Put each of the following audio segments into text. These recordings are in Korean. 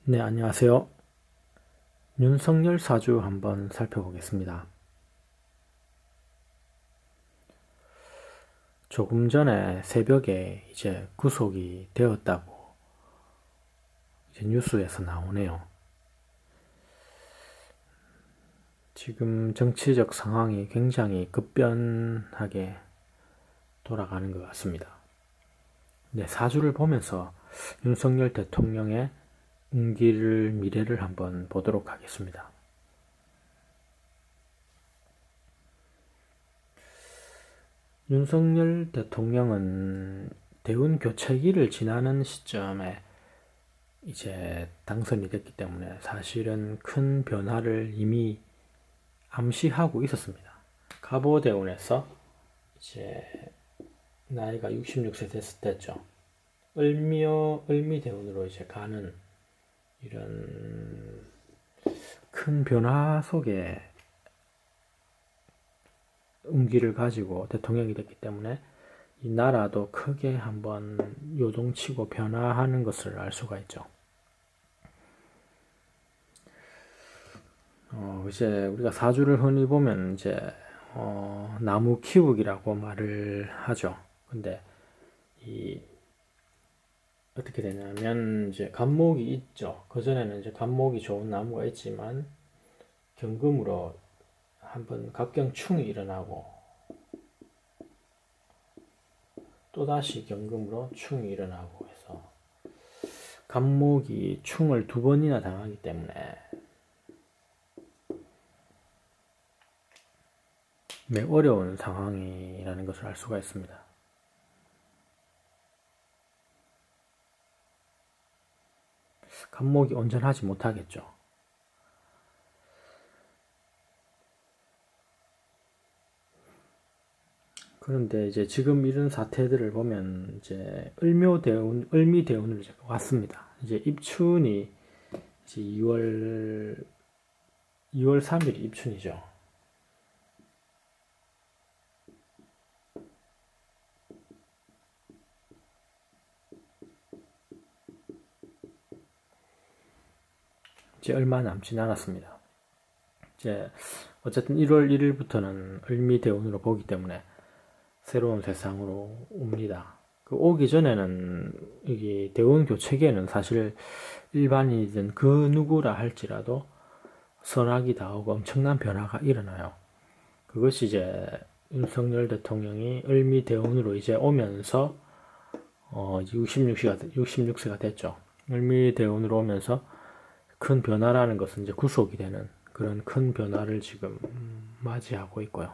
네, 안녕하세요. 윤석열 사주 한번 살펴보겠습니다. 조금 전에 새벽에 이제 구속이 되었다고 이제 뉴스에서 나오네요. 지금 정치적 상황이 굉장히 급변하게 돌아가는 것 같습니다. 네, 사주를 보면서 윤석열 대통령의 운기를, 미래를 한번 보도록 하겠습니다. 윤석열 대통령은 대운 교체기를 지나는 시점에 이제 당선이 됐기 때문에 사실은 큰 변화를 이미 암시하고 있었습니다. 갑오대운에서 이제 나이가 66세 됐을 때죠. 을미대운으로 이제 가는 이런 큰 변화 속에 운기를 가지고 대통령이 됐기 때문에 이 나라도 크게 한번 요동치고 변화하는 것을 알 수가 있죠. 이제 우리가 사주를 흔히 보면 이제 나무 키우기라고 말을 하죠. 근데 이 어떻게 되냐면 이제 간목이 있죠. 그 전에는 이제 간목이 좋은 나무가 있지만 경금으로 한번 갑경충이 일어나고 또다시 경금으로 충이 일어나고 해서 간목이 충을 2번이나 당하기 때문에 매우 어려운 상황이라는 것을 알 수가 있습니다. 간목이 온전하지 못하겠죠. 그런데 이제 지금 이런 사태들을 보면 이제 을미대운으로 이제 왔습니다. 이제 입춘이 이제 2월 3일이 입춘이죠. 이제 얼마 남지 않았습니다. 이제 어쨌든 1월 1일부터는 을미대운으로 보기 때문에 새로운 세상으로 옵니다. 그 오기 전에는 여기 대운 교체기에는 사실 일반인이든 그 누구라 할지라도 선악이 다오고 엄청난 변화가 일어나요. 그것이 이제 윤석열 대통령이 을미대운으로 이제 오면서 66세가 됐죠. 을미대운으로 오면서 큰 변화라는 것은 이제 구속이 되는 그런 큰 변화를 지금 맞이하고 있고요.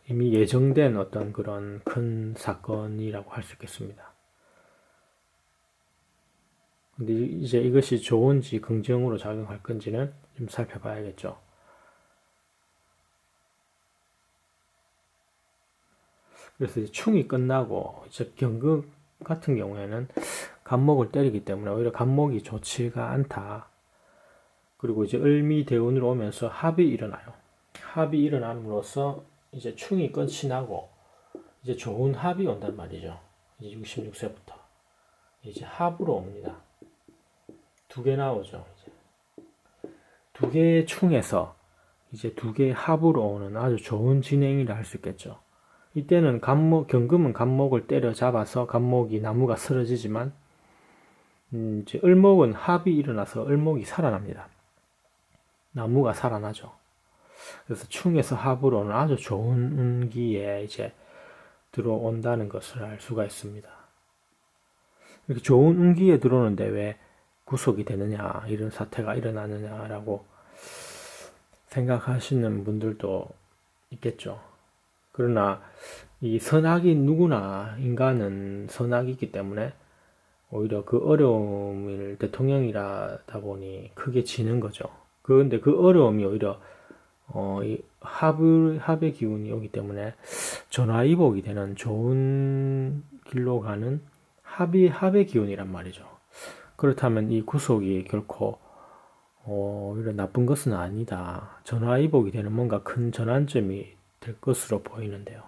이미 예정된 어떤 그런 큰 사건이라고 할 수 있겠습니다. 근데 이제 이것이 좋은지 긍정으로 작용할 건지는 좀 살펴봐야겠죠. 그래서 이제 충이 끝나고 이제 경금 같은 경우에는 간목을 때리기 때문에 오히려 간목이 좋지가 않다. 그리고 이제 을미대운으로 오면서 합이 일어나요. 합이 일어남으로써 이제 충이 끝이 나고 이제 좋은 합이 온단 말이죠. 이제 66세부터 이제 합으로 옵니다. 2개 나오죠. 이제 2개의 충에서 이제 2개의 합으로 오는 아주 좋은 진행이라 할 수 있겠죠. 이때는 경금은 간목을 때려잡아서 간목이 나무가 쓰러지지만 이제 을목은 합이 일어나서 을목이 살아납니다. 나무가 살아나죠. 그래서 충에서 합으로는 아주 좋은 운기에 이제 들어온다는 것을 알 수가 있습니다. 이렇게 좋은 운기에 들어오는데 왜 구속이 되느냐, 이런 사태가 일어나느냐라고 생각하시는 분들도 있겠죠. 그러나 이 선악이 누구나 인간은 선악이 있기 때문에 오히려 그 어려움을 대통령이라다 보니 크게 지는 거죠. 그런데 그 어려움이 오히려 이 합의 기운이 오기 때문에 전화위복이 되는 좋은 길로 가는 합의 기운이란 말이죠. 그렇다면 이 구속이 결코 이런 나쁜 것은 아니다. 전화위복이 되는 뭔가 큰 전환점이 될 것으로 보이는데요.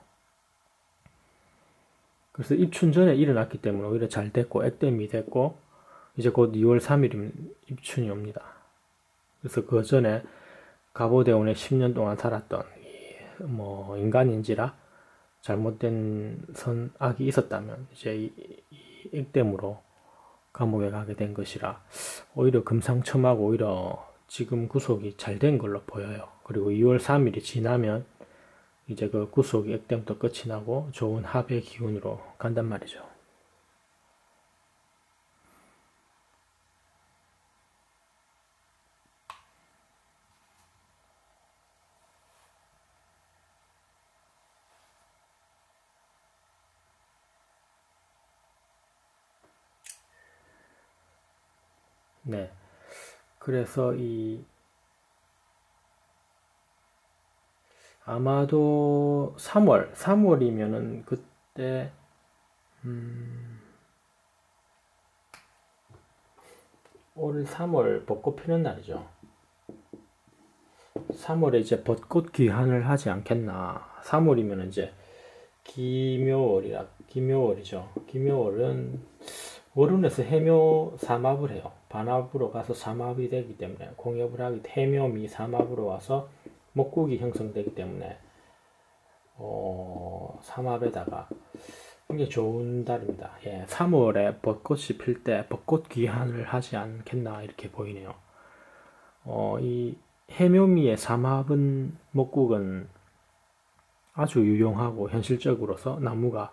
그래서 입춘 전에 일어났기 때문에 오히려 잘 됐고 액땜이 됐고 이제 곧 2월 3일이면 입춘이 옵니다. 그래서 그 전에 가보대원에 10년 동안 살았던 뭐 인간인지라 잘못된 선악이 있었다면 이제 이 액땜으로 감옥에 가게 된 것이라 오히려 금상첨화고 오히려 지금 구속이 잘 된 걸로 보여요. 그리고 2월 3일이 지나면 이제 그 구속이 액땜도 끝이 나고 좋은 합의 기운으로 간단 말이죠. 네. 그래서 아마도 3월이면은 그때, 올 3월 벚꽃 피는 날이죠. 3월에 이제 벚꽃 귀환을 하지 않겠나. 3월이면 이제 기묘월이죠. 기묘월은 월운에서 해묘 삼합을 해요. 반합으로 가서 삼합이 되기 때문에 공엽을 하기 해묘미 삼합으로 와서 목국이 형성되기 때문에 삼합에다가 굉장히 좋은 달입니다. 예, 3월에 벚꽃이 필 때 벚꽃 귀환을 하지 않겠나 이렇게 보이네요. 이 해묘미의 삼합은 목국은 아주 유용하고 현실적으로서 나무가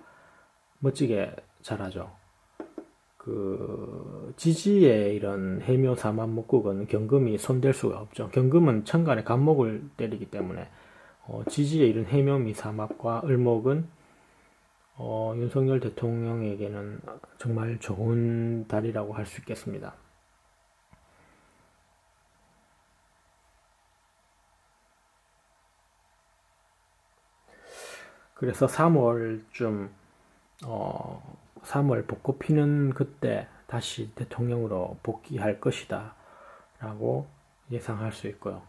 멋지게 자라죠. 그 지지의 이런 해묘 삼합 목국은 경금이 손댈 수가 없죠. 경금은 천간에 간목을 때리기 때문에 지지의 이런 해묘미 삼합과 을목은 윤석열 대통령에게는 정말 좋은 달이라고 할 수 있겠습니다. 그래서 3월쯤 3월 벚꽃 피는 그때 다시 대통령으로 복귀할 것이다 라고 예상할 수 있고요.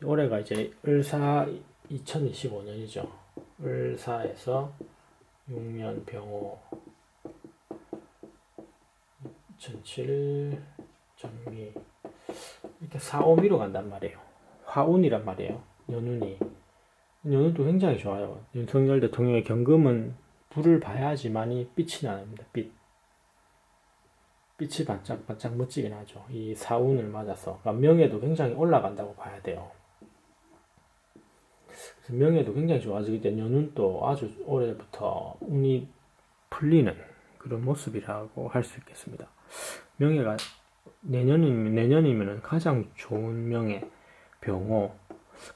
올해가 이제 을사 2025년이죠. 을사에서 6년 병호 2007 정미 이렇게 4오미로 간단 말이에요. 화운이란 말이에요. 연운도 굉장히 좋아요. 윤석열 대통령의 경금은 불을 봐야지만이 빛이 납니다. 빛이 반짝반짝 멋지게 나죠. 이 사운을 맞아서. 그러니까 명예도 굉장히 올라간다고 봐야 돼요. 그래서 명예도 굉장히 좋아지기 때문에 연운도 아주 올해부터 운이 풀리는 그런 모습이라고 할 수 있겠습니다. 명예가 내년이면 가장 좋은 명예, 병호,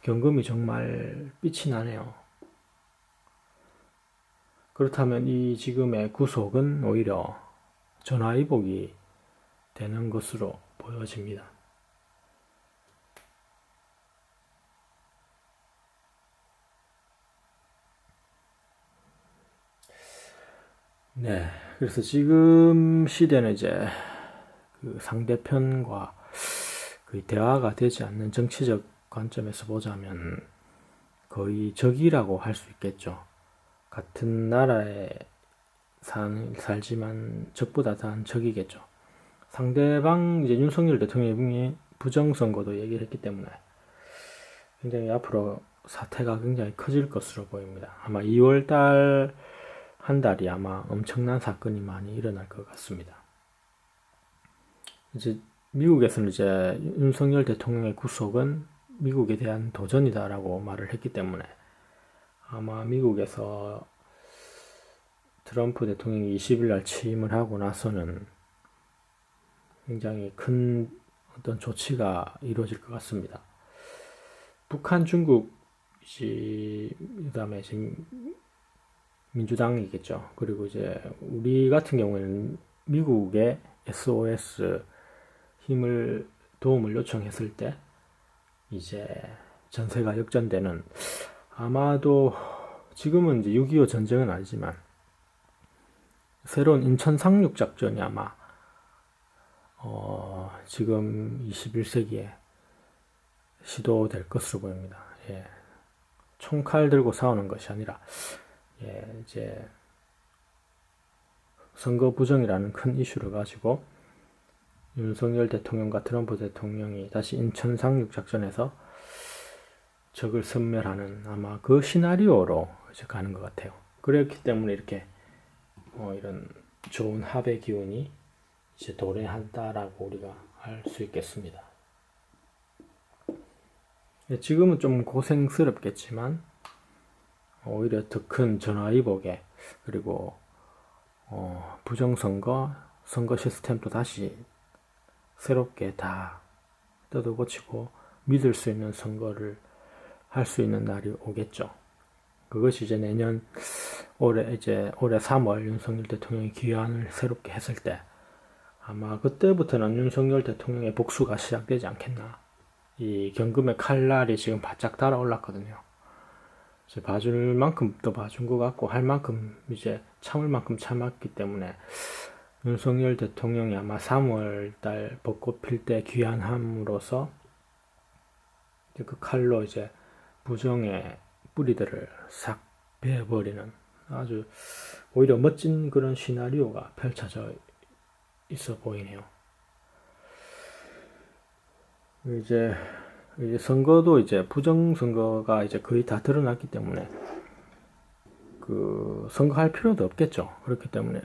경금이 정말 빛이 나네요. 그렇다면 이 지금의 구속은 오히려 전화위복이 되는 것으로 보여집니다. 네, 그래서 지금 시대는 이제 그 상대편과 그 대화가 되지 않는 정치적 관점에서 보자면 거의 적이라고 할 수 있겠죠. 같은 나라에 살지만 적보다 더한 적이겠죠. 상대방 이제 윤석열 대통령이 부정선거도 얘기를 했기 때문에 굉장히 앞으로 사태가 굉장히 커질 것으로 보입니다. 아마 2월달 한 달이 아마 엄청난 사건이 많이 일어날 것 같습니다. 이제 미국에서는 이제 윤석열 대통령의 구속은 미국에 대한 도전이다라고 말을 했기 때문에 아마 미국에서 트럼프 대통령이 20일 날 취임을 하고 나서는 굉장히 큰 어떤 조치가 이루어질 것 같습니다. 북한, 중국, 그다음에 지금 민주당이겠죠. 그리고 이제 우리 같은 경우에는 미국의 SOS 도움을 요청했을 때 이제 전세가 역전되는, 아마도 지금은 이제 6.25 전쟁은 아니지만 새로운 인천 상륙 작전이 아마 지금 21세기에 시도될 것으로 보입니다. 예. 총칼 들고 싸우는 것이 아니라 이제 선거 부정이라는 큰 이슈를 가지고 윤석열 대통령과 트럼프 대통령이 다시 인천 상륙 작전에서 적을 섬멸하는 아마 그 시나리오로 이제 가는 것 같아요. 그렇기 때문에 이렇게 이런 좋은 합의 기운이 이제 도래한다라고 우리가 알 수 있겠습니다. 지금은 좀 고생스럽겠지만 오히려 더 큰 전화위복에 그리고 부정선거 선거 시스템도 다시 새롭게 다 뜯어고치고 믿을 수 있는 선거를 할 수 있는 날이 오겠죠. 그것이 이제 내년 올해 3월 윤석열 대통령이 귀환을 새롭게 했을 때 아마 그때부터는 윤석열 대통령의 복수가 시작되지 않겠나. 이 경금의 칼날이 지금 바짝 달아올랐거든요. 이제 봐줄 만큼 또 봐준 것 같고 할 만큼 이제 참을 만큼 참았기 때문에 윤석열 대통령이 아마 3월달 벚꽃 필 때 귀환함으로써 그 칼로 이제 부정의 뿌리들을 싹 베어버리는 아주 오히려 멋진 그런 시나리오가 펼쳐져 있어 보이네요. 이제 선거도 이제 부정선거가 이제 거의 다 드러났기 때문에 그 선거할 필요도 없겠죠. 그렇기 때문에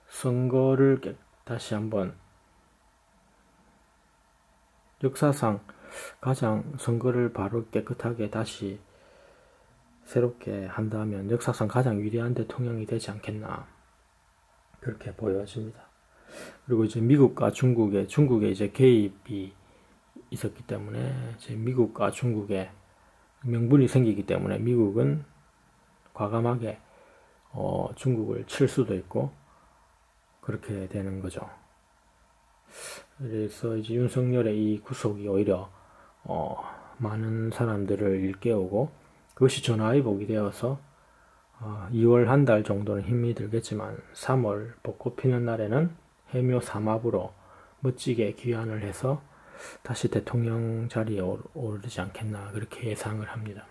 선거를 다시 한번 역사상 가장 선거를 바로 깨끗하게 다시 새롭게 한다면 역사상 가장 위대한 대통령이 되지 않겠나 그렇게 보여집니다. 그리고 이제 미국과 중국의 이제 개입이 있었기 때문에 이제 미국과 중국의 명분이 생기기 때문에 미국은 과감하게 중국을 칠 수도 있고 그렇게 되는 거죠. 그래서 이제 윤석열의 이 구속이 오히려 많은 사람들을 일깨우고 그것이 전화위복이 되어서 2월 한 달 정도는 힘이 들겠지만 3월 벚꽃 피는 날에는 해묘 삼합으로 멋지게 귀환을 해서 다시 대통령 자리에 오르지 않겠나 그렇게 예상을 합니다.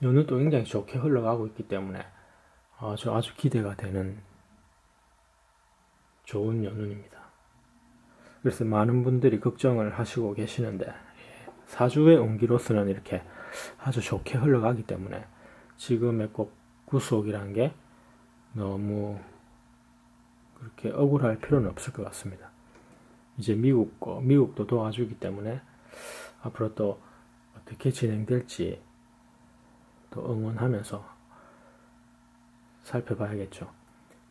연휴도 굉장히 좋게 흘러가고 있기 때문에 아주 기대가 되는 좋은 연휴입니다. 그래서 많은 분들이 걱정을 하시고 계시는데 사주의 운기로서는 이렇게 아주 좋게 흘러가기 때문에 지금의 꼭 구속이란 게 너무 그렇게 억울할 필요는 없을 것 같습니다. 이제 미국도 도와주기 때문에 앞으로 또 어떻게 진행될지 또 응원하면서 살펴봐야겠죠.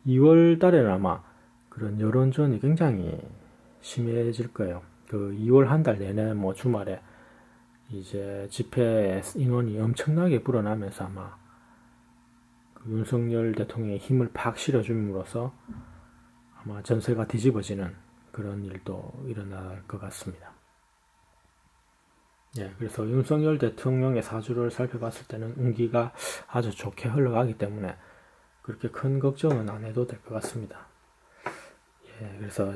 2월 달에는 아마 그런 여론전이 굉장히 심해질 거예요. 그 2월 한 달 내내 뭐 주말에 이제 집회 인원이 엄청나게 불어나면서 아마 그 윤석열 대통령의 힘을 팍 실어줌으로써 아마 전세가 뒤집어지는 그런 일도 일어날 것 같습니다. 그래서 윤석열 대통령의 사주를 살펴봤을 때는 운기가 아주 좋게 흘러가기 때문에 그렇게 큰 걱정은 안 해도 될 것 같습니다. 그래서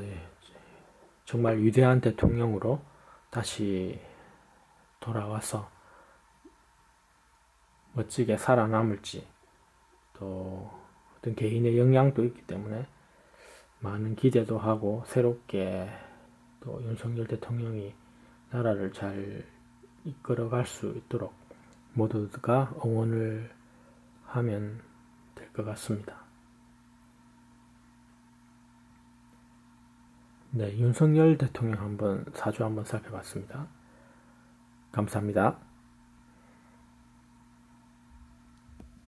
정말 위대한 대통령으로 다시 돌아와서 멋지게 살아남을지 또 어떤 개인의 영향도 있기 때문에 많은 기대도 하고 새롭게 또 윤석열 대통령이 나라를 잘 이끌어갈 수 있도록 모두가 응원을 하면 될 것 같습니다. 윤석열 대통령 사주 한번 살펴봤습니다. 감사합니다.